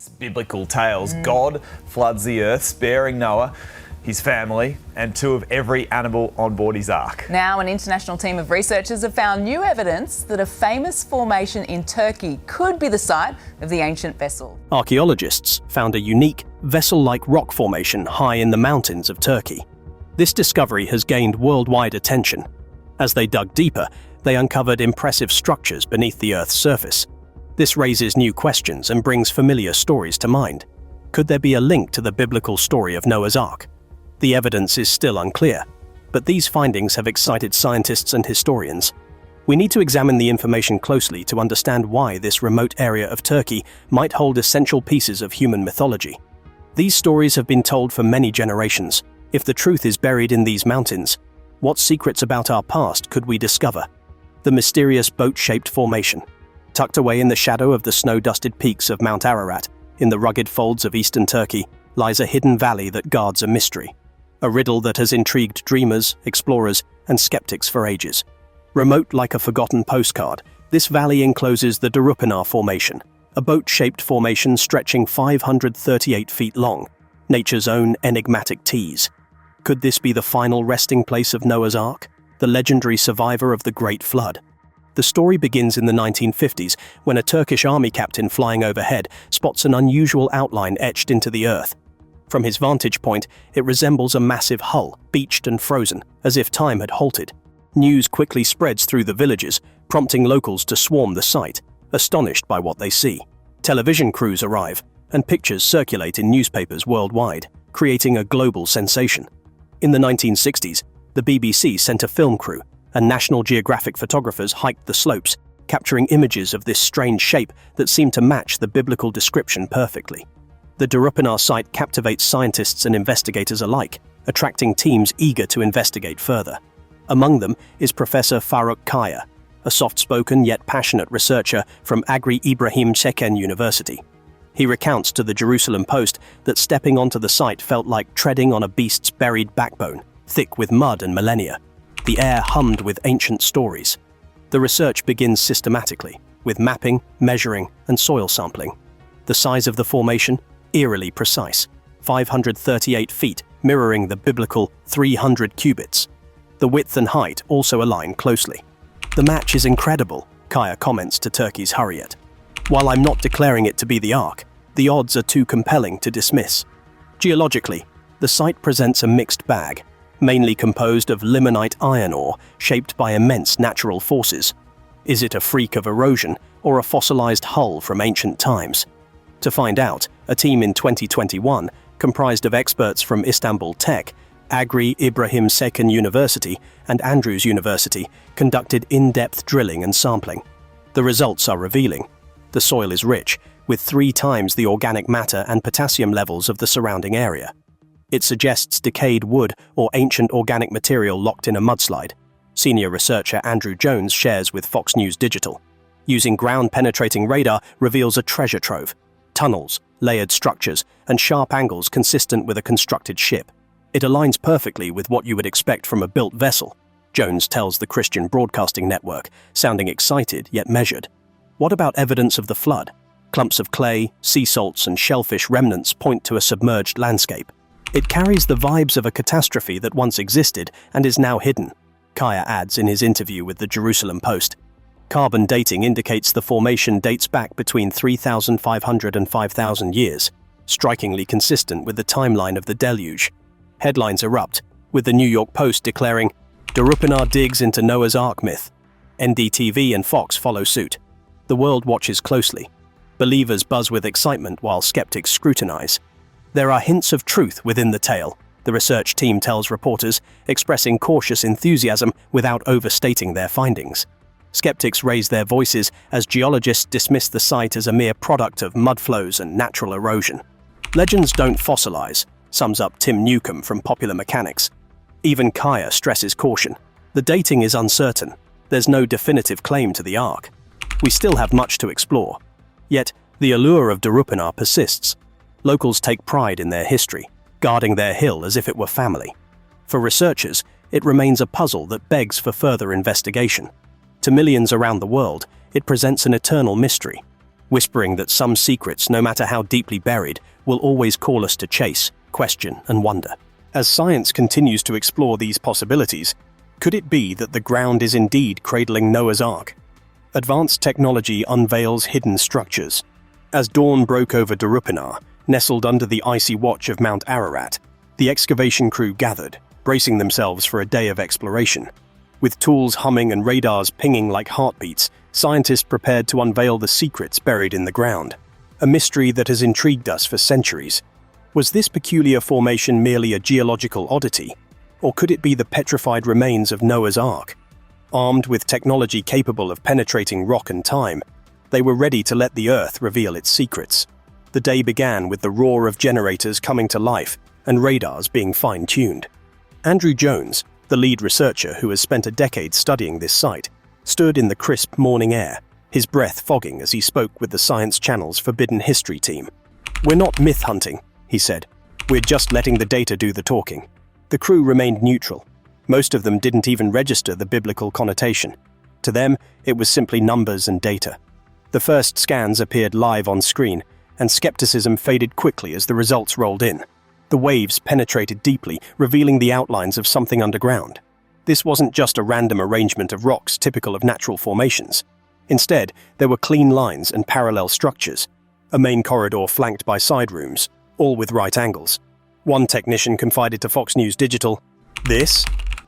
Biblical tales. God floods the earth, sparing Noah, his family, and 2 of every animal on board his ark. Now, an international team of researchers have found new evidence that a famous formation in Turkey could be the site of the ancient vessel. Archaeologists found a unique, vessel-like rock formation high in the mountains of Turkey. This discovery has gained worldwide attention. As they dug deeper, they uncovered impressive structures beneath the Earth's surface. This raises new questions and brings familiar stories to mind. Could there be a link to the biblical story of Noah's Ark? The evidence is still unclear, but these findings have excited scientists and historians. We need to examine the information closely to understand why this remote area of Turkey might hold essential pieces of human mythology. These stories have been told for many generations. If the truth is buried in these mountains, what secrets about our past could we discover? The mysterious boat-shaped formation. Tucked away in the shadow of the snow-dusted peaks of Mount Ararat, in the rugged folds of eastern Turkey, lies a hidden valley that guards a mystery. A riddle that has intrigued dreamers, explorers, and skeptics for ages. Remote like a forgotten postcard, this valley encloses the Darupinar Formation, a boat-shaped formation stretching 538 feet long, nature's own enigmatic tease. Could this be the final resting place of Noah's Ark, the legendary survivor of the Great Flood? The story begins in the 1950s when a Turkish army captain flying overhead spots an unusual outline etched into the earth. From his vantage point, it resembles a massive hull, beached and frozen, as if time had halted. News quickly spreads through the villages, prompting locals to swarm the site, astonished by what they see. Television crews arrive, and pictures circulate in newspapers worldwide, creating a global sensation. In the 1960s, the BBC sent a film crew, and National Geographic photographers hiked the slopes, capturing images of this strange shape that seemed to match the biblical description perfectly. The Darupinar site captivates scientists and investigators alike, attracting teams eager to investigate further. Among them is Professor Faruk Kaya, a soft-spoken yet passionate researcher from Agri Ibrahim Seken University. He recounts to the Jerusalem Post that stepping onto the site felt like treading on a beast's buried backbone, thick with mud and millennia. The air hummed with ancient stories. The research begins systematically, with mapping, measuring, and soil sampling. The size of the formation, eerily precise, 538 feet, mirroring the biblical 300 cubits. The width and height also align closely. The match is incredible, Kaya comments to Turkey's Hurriyet. While I'm not declaring it to be the Ark, the odds are too compelling to dismiss. Geologically, the site presents a mixed bag, mainly composed of limonite iron ore shaped by immense natural forces. Is it a freak of erosion or a fossilized hull from ancient times? To find out, a team in 2021, comprised of experts from Istanbul Tech, Agri Ibrahim Seken University, and Andrews University, conducted in-depth drilling and sampling. The results are revealing. The soil is rich, with 3 times the organic matter and potassium levels of the surrounding area. It suggests decayed wood or ancient organic material locked in a mudslide. Senior researcher Andrew Jones shares with Fox News Digital. Using ground-penetrating radar reveals a treasure trove. Tunnels, layered structures, and sharp angles consistent with a constructed ship. It aligns perfectly with what you would expect from a built vessel, Jones tells the Christian Broadcasting Network, sounding excited yet measured. What about evidence of the flood? Clumps of clay, sea salts, and shellfish remnants point to a submerged landscape. It carries the vibes of a catastrophe that once existed and is now hidden, Kaya adds in his interview with the Jerusalem Post. Carbon dating indicates the formation dates back between 3,500 and 5,000 years, strikingly consistent with the timeline of the deluge. Headlines erupt, with the New York Post declaring, "Darupinar digs into Noah's Ark myth." NDTV and Fox follow suit. The world watches closely. Believers buzz with excitement while skeptics scrutinize. There are hints of truth within the tale, the research team tells reporters, expressing cautious enthusiasm without overstating their findings. Skeptics raise their voices as geologists dismiss the site as a mere product of mudflows and natural erosion. Legends don't fossilize, sums up Tim Newcomb from Popular Mechanics. Even Kaya stresses caution. The dating is uncertain. There's no definitive claim to the Ark. We still have much to explore. Yet, the allure of Darupinar persists. Locals take pride in their history, guarding their hill as if it were family. For researchers, it remains a puzzle that begs for further investigation. To millions around the world, it presents an eternal mystery. whispering that some secrets, no matter how deeply buried, will always call us to chase, question, and wonder. As science continues to explore these possibilities, could it be that the ground is indeed cradling Noah's Ark? Advanced technology unveils hidden structures. As dawn broke over Darupinar, nestled under the icy watch of Mount Ararat, the excavation crew gathered, bracing themselves for a day of exploration. With tools humming and radars pinging like heartbeats, scientists prepared to unveil the secrets buried in the ground, a mystery that has intrigued us for centuries. Was this peculiar formation merely a geological oddity, or could it be the petrified remains of Noah's Ark? Armed with technology capable of penetrating rock and time, they were ready to let the Earth reveal its secrets. The day began with the roar of generators coming to life and radars being fine-tuned. Andrew Jones, the lead researcher who has spent a decade studying this site, stood in the crisp morning air, his breath fogging as he spoke with the Science Channel's Forbidden History team. "We're not myth hunting," he said. "We're just letting the data do the talking." The crew remained neutral. Most of them didn't even register the biblical connotation. To them, it was simply numbers and data. The first scans appeared live on screen, and skepticism faded quickly as the results rolled in. The waves penetrated deeply, revealing the outlines of something underground. This wasn't just a random arrangement of rocks typical of natural formations. Instead, there were clean lines and parallel structures, a main corridor flanked by side rooms, all with right angles. One technician confided to Fox News Digital,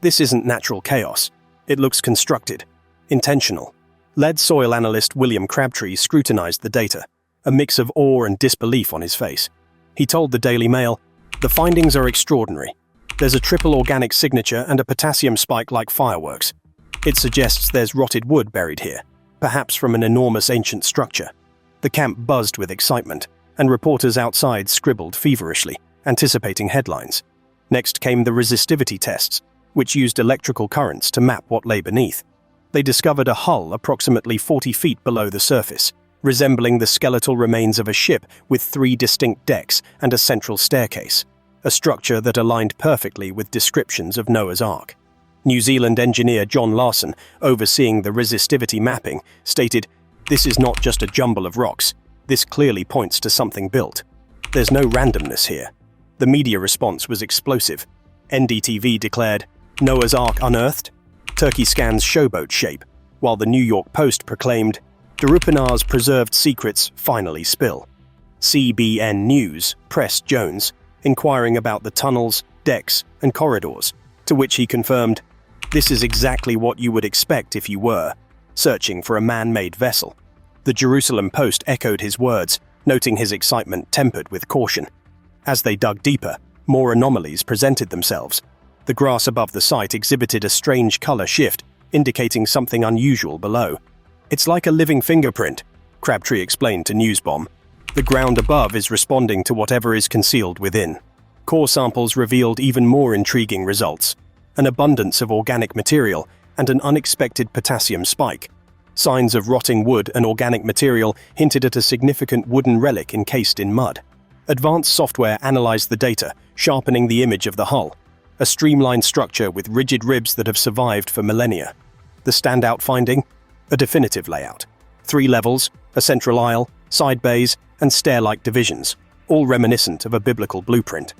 This isn't natural chaos. It looks constructed, intentional." Lead soil analyst William Crabtree scrutinized the data, a mix of awe and disbelief on his face. He told the Daily Mail, "The findings are extraordinary. There's a triple organic signature and a potassium spike like fireworks. It suggests there's rotted wood buried here, perhaps from an enormous ancient structure." The camp buzzed with excitement, and reporters outside scribbled feverishly, anticipating headlines. Next came the resistivity tests, which used electrical currents to map what lay beneath. They discovered a hull approximately 40 feet below the surface, resembling the skeletal remains of a ship with 3 distinct decks and a central staircase, a structure that aligned perfectly with descriptions of Noah's Ark. New Zealand engineer John Larson, overseeing the resistivity mapping, stated, "This is not just a jumble of rocks. This clearly points to something built. There's no randomness here." The media response was explosive. NDTV declared, "Noah's Ark unearthed? Turkey scans showboat shape," while the New York Post proclaimed, "Darupinar's preserved secrets finally spill." CBN News pressed Jones, inquiring about the tunnels, decks, and corridors, to which he confirmed, "This is exactly what you would expect if you were searching for a man-made vessel." The Jerusalem Post echoed his words, noting his excitement tempered with caution. As they dug deeper, more anomalies presented themselves. The grass above the site exhibited a strange color shift, indicating something unusual below. "It's like a living fingerprint," Crabtree explained to Newsbomb. "The ground above is responding to whatever is concealed within." Core samples revealed even more intriguing results: an abundance of organic material and an unexpected potassium spike. Signs of rotting wood and organic material hinted at a significant wooden relic encased in mud. Advanced software analyzed the data, sharpening the image of the hull, a streamlined structure with rigid ribs that have survived for millennia. The standout finding? A definitive layout. 3 levels, a central aisle, side bays, and stair-like divisions, all reminiscent of a biblical blueprint.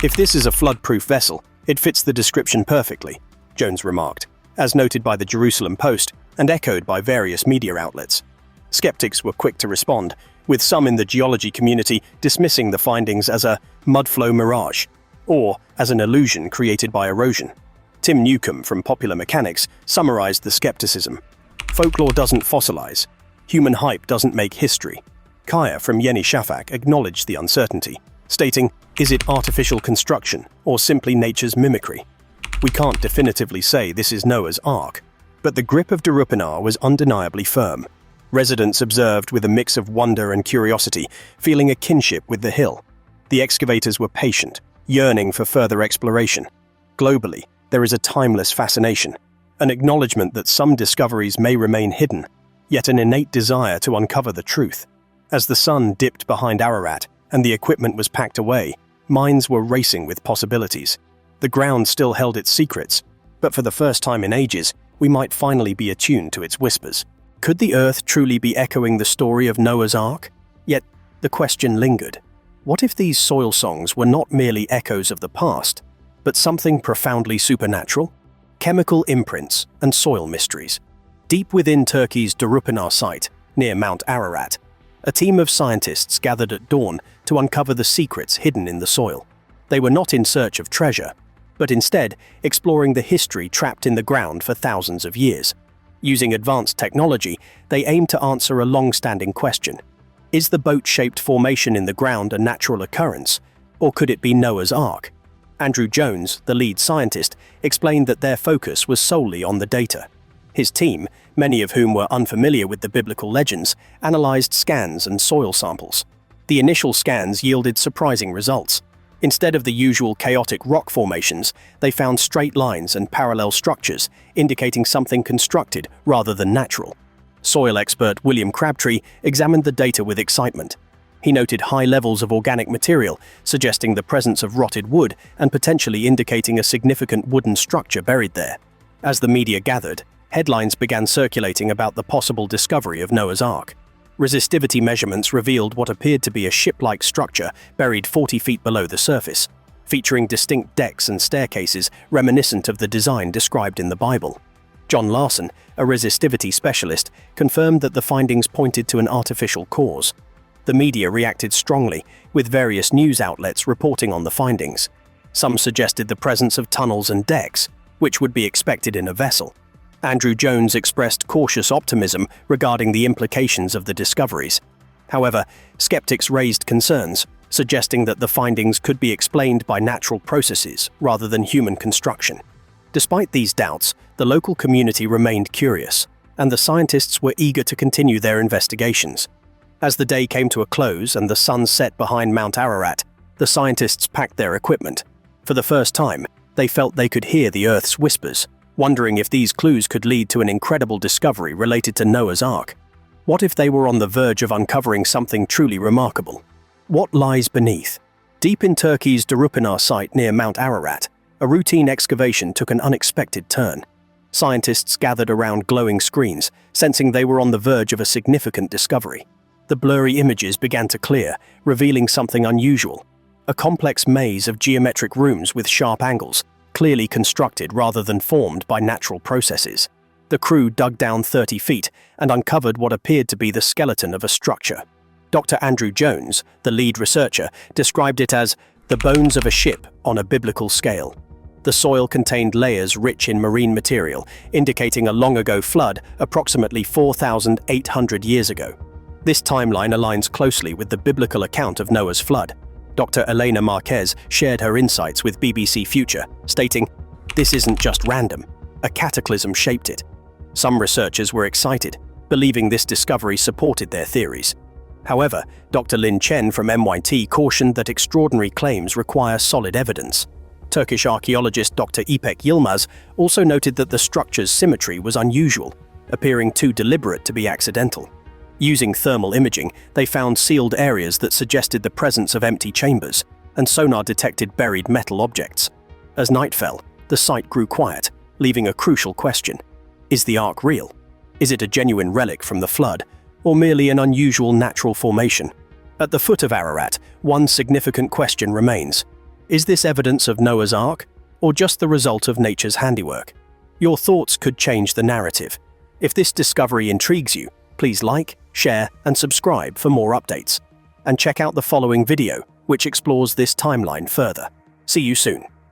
"If this is a flood-proof vessel, it fits the description perfectly," Jones remarked, as noted by the Jerusalem Post and echoed by various media outlets. Skeptics were quick to respond, with some in the geology community dismissing the findings as a mudflow mirage, or as an illusion created by erosion. Tim Newcomb from Popular Mechanics summarized the skepticism. "Folklore doesn't fossilize. Human hype doesn't make history." Kaya from Yeni Shafak acknowledged the uncertainty, stating, "Is it artificial construction or simply nature's mimicry? We can't definitively say this is Noah's Ark." But the grip of Darupinar was undeniably firm. Residents observed with a mix of wonder and curiosity, feeling a kinship with the hill. The excavators were patient, yearning for further exploration. Globally, there is a timeless fascination, an acknowledgement that some discoveries may remain hidden, yet an innate desire to uncover the truth. As the sun dipped behind Ararat and the equipment was packed away, minds were racing with possibilities. The ground still held its secrets, but for the first time in ages, we might finally be attuned to its whispers. Could the Earth truly be echoing the story of Noah's Ark? Yet, the question lingered. What if these soil songs were not merely echoes of the past, but something profoundly supernatural? Chemical imprints and soil mysteries. Deep within Turkey's Darupınar site, near Mount Ararat, a team of scientists gathered at dawn to uncover the secrets hidden in the soil. They were not in search of treasure, but instead exploring the history trapped in the ground for thousands of years. Using advanced technology, they aimed to answer a long-standing question. Is the boat-shaped formation in the ground a natural occurrence, or could it be Noah's Ark? Andrew Jones, the lead scientist, explained that their focus was solely on the data. His team, many of whom were unfamiliar with the biblical legends, analyzed scans and soil samples. The initial scans yielded surprising results. Instead of the usual chaotic rock formations, they found straight lines and parallel structures, indicating something constructed rather than natural. Soil expert William Crabtree examined the data with excitement. He noted high levels of organic material, suggesting the presence of rotted wood and potentially indicating a significant wooden structure buried there. As the media gathered, headlines began circulating about the possible discovery of Noah's Ark. Resistivity measurements revealed what appeared to be a ship-like structure buried 40 feet below the surface, featuring distinct decks and staircases reminiscent of the design described in the Bible. John Larson, a resistivity specialist, confirmed that the findings pointed to an artificial cause. The media reacted strongly, with various news outlets reporting on the findings. Some suggested the presence of tunnels and decks, which would be expected in a vessel. Andrew Jones expressed cautious optimism regarding the implications of the discoveries. However, skeptics raised concerns, suggesting that the findings could be explained by natural processes rather than human construction. Despite these doubts, the local community remained curious, and the scientists were eager to continue their investigations. As the day came to a close and the sun set behind Mount Ararat, the scientists packed their equipment. For the first time, they felt they could hear the Earth's whispers, wondering if these clues could lead to an incredible discovery related to Noah's Ark. What if they were on the verge of uncovering something truly remarkable? What lies beneath? Deep in Turkey's Darupınar site near Mount Ararat, a routine excavation took an unexpected turn. Scientists gathered around glowing screens, sensing they were on the verge of a significant discovery. The blurry images began to clear, revealing something unusual. A complex maze of geometric rooms with sharp angles, clearly constructed rather than formed by natural processes. The crew dug down 30 feet and uncovered what appeared to be the skeleton of a structure. Dr. Andrew Jones, the lead researcher, described it as the bones of a ship on a biblical scale. The soil contained layers rich in marine material, indicating a long-ago flood approximately 4,800 years ago. This timeline aligns closely with the biblical account of Noah's flood. Dr. Elena Marquez shared her insights with BBC Future, stating, "This isn't just random. A cataclysm shaped it." Some researchers were excited, believing this discovery supported their theories. However, Dr. Lin Chen from MIT cautioned that extraordinary claims require solid evidence. Turkish archaeologist Dr. İpek Yilmaz also noted that the structure's symmetry was unusual, appearing too deliberate to be accidental. Using thermal imaging, they found sealed areas that suggested the presence of empty chambers, and sonar detected buried metal objects. As night fell, the site grew quiet, leaving a crucial question. Is the Ark real? Is it a genuine relic from the flood, or merely an unusual natural formation? At the foot of Ararat, one significant question remains. Is this evidence of Noah's Ark, or just the result of nature's handiwork? Your thoughts could change the narrative. If this discovery intrigues you, please like, share, and subscribe for more updates. And check out the following video, which explores this timeline further. See you soon.